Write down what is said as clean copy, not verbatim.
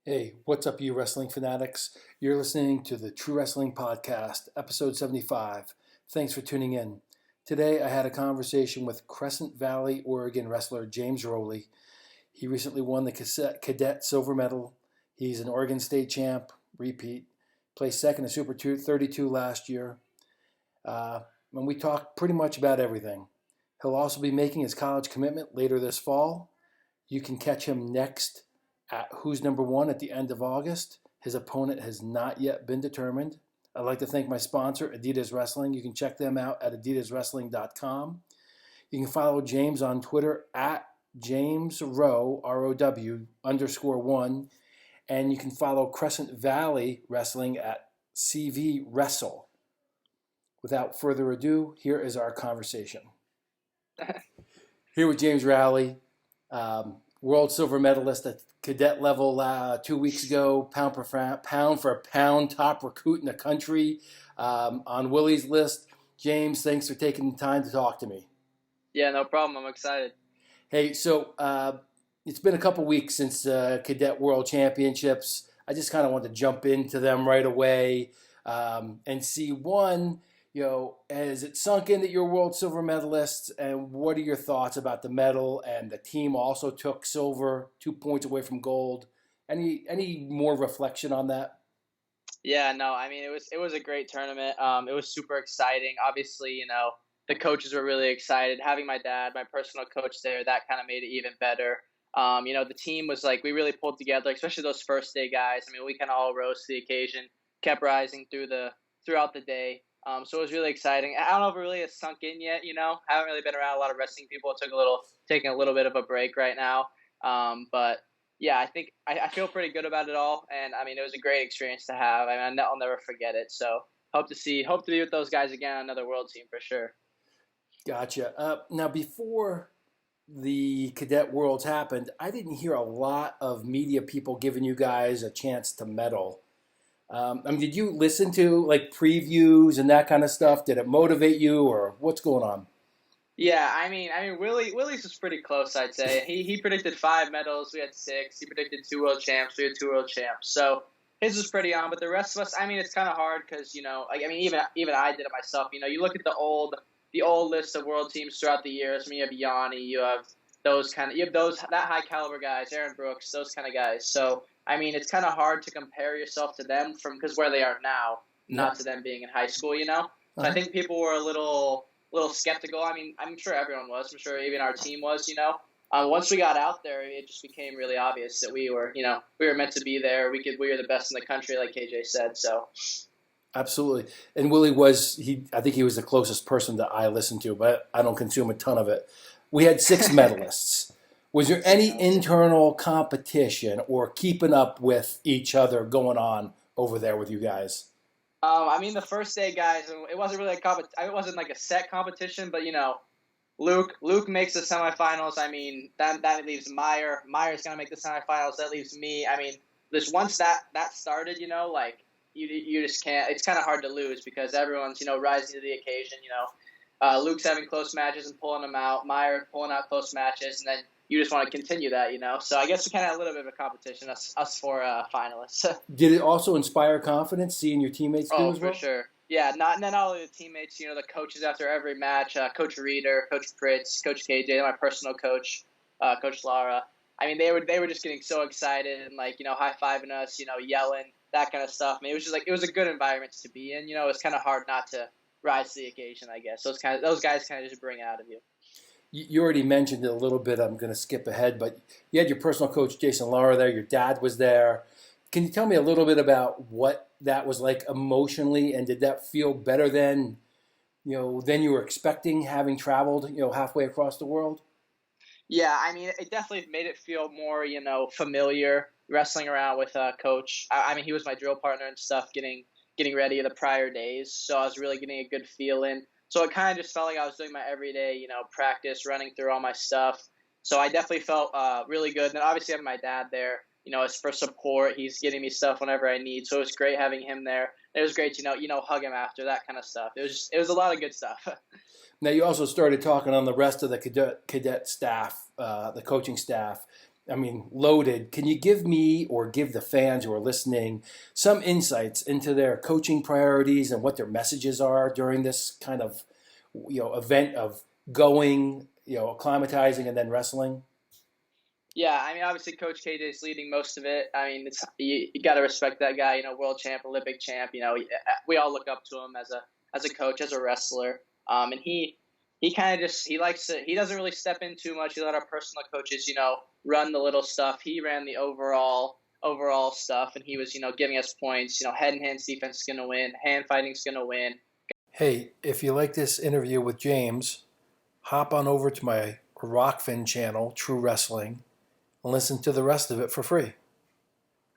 Hey, what's up, you wrestling fanatics? You're listening to the True Wrestling Podcast, episode 75. Thanks for tuning in. Today, I had a conversation with Crescent Valley, Oregon wrestler James Rowley. He recently won the cadet silver medal. He's an Oregon State champ, repeat. Placed second in Super 32 last year. And we talked pretty much about everything. He'll also be making his college commitment later this fall. You can catch him next at Who's Number One at the end of August. His opponent has not yet been determined. I'd like to thank my sponsor, Adidas Wrestling. You can check them out at adidaswrestling.com. You can follow James on Twitter at JamesRow, R-O-W, _1. And you can follow Crescent Valley Wrestling at CV Wrestle. Without further ado, here is our conversation. Here with James Rowley, world silver medalist at cadet level 2 weeks ago, pound for pound, top recruit in the country, on Willie's list. James, thanks for taking the time to talk to me. Yeah, no problem. I'm excited. Hey, so it's been a couple weeks since Cadet World Championships. I just kind of wanted to jump into them right away and see, one, has it sunk in that you're world silver medalist, and what are your thoughts about the medal? And the team also took silver, 2 points away from gold. Any more reflection on that? Yeah, no, I mean it was a great tournament. It was super exciting. Obviously, the coaches were really excited. Having my dad, my personal coach there, that kind of made it even better. The team was like, we really pulled together, especially those first day guys. I mean, we kind of all rose to the occasion, kept rising throughout the day. So it was really exciting. I don't know if it really has sunk in yet. I haven't really been around a lot of wrestling people. Taking a little bit of a break right now. But yeah, I think I feel pretty good about it all. And I mean, it was a great experience to have. I mean, I'll never forget it. So hope to be with those guys again on another world team for sure. Gotcha. Now, before the Cadet Worlds happened, I didn't hear a lot of media people giving you guys a chance to medal. Did you listen to like previews and that kind of stuff? Did it motivate you, or what's going on? Yeah, I mean, Willie's was pretty close, I'd say. He predicted 5 medals, we had 6. He predicted 2 world champs, we had 2 world champs. So his was pretty on, but the rest of us, I mean, it's kind of hard because even I did it myself. You look at the old list of world teams throughout the years. I mean, you have Yanni, you have that high caliber guys, Aaron Brooks, those kind of guys. So I mean, it's kind of hard to compare yourself to them because where they are now, not to them being in high school. So I think people were a little skeptical. I mean, I'm sure everyone was. I'm sure even our team was. Once we got out there, it just became really obvious that we were meant to be there. We were the best in the country, like KJ said. So. Absolutely. And Willie I think he was the closest person that I listened to, but I don't consume a ton of it. We had 6 medalists. Was there any internal competition or keeping up with each other going on over there with you guys? I mean, the first day guys, it wasn't really it wasn't like a set competition, but Luke makes the semifinals. I mean, that leaves Meyer. Meyer's gonna make the semifinals. That leaves me. I mean, once that started, you just can't. It's kind of hard to lose because everyone's rising to the occasion. Luke's having close matches and pulling them out. Meyer pulling out close matches, and then you just want to continue that. So I guess we kind of had a little bit of a competition, us 4 finalists. Did it also inspire confidence seeing your teammates do as well? Oh, for sure. Yeah, not only the teammates, the coaches after every match, Coach Reeder, Coach Fritz, Coach KJ, my personal coach, Coach Lara. I mean, they were just getting so excited and high-fiving us, yelling, that kind of stuff. I mean, it was a good environment to be in. It's kind of hard not to rise to the occasion, I guess. Those guys kind of just bring it out of you. You already mentioned it a little bit. I'm going to skip ahead, but you had your personal coach, Jason Lara, there. Your dad was there. Can you tell me a little bit about what that was like emotionally, and did that feel better than you were expecting, having traveled, halfway across the world? Yeah, I mean, it definitely made it feel more, familiar wrestling around with Coach. I mean, he was my drill partner and stuff, getting ready the prior days, so I was really getting a good feel in. So it kind of just felt like I was doing my everyday, practice, running through all my stuff. So I definitely felt really good. And then obviously having my dad there, as for support, he's getting me stuff whenever I need. So it was great having him there. It was great to, hug him after, that kind of stuff. It was a lot of good stuff. Now you also started talking on the rest of the cadet staff, the coaching staff. loaded. Can you give me or give the fans who are listening some insights into their coaching priorities and what their messages are during this kind of, event of going, acclimatizing and then wrestling? Yeah, I mean, obviously, Coach KJ is leading most of it. I mean, you got to respect that guy. World champ, Olympic champ. We all look up to him as a coach, as a wrestler. And he kind of just he likes to. He doesn't really step in too much. He let our personal coaches, run the little stuff. He ran the overall stuff, and he was, giving us points. Head and hands defense is gonna win. Hand fighting is gonna win. Hey, if you like this interview with James, hop on over to my Rockfin channel, True Wrestling, and listen to the rest of it for free.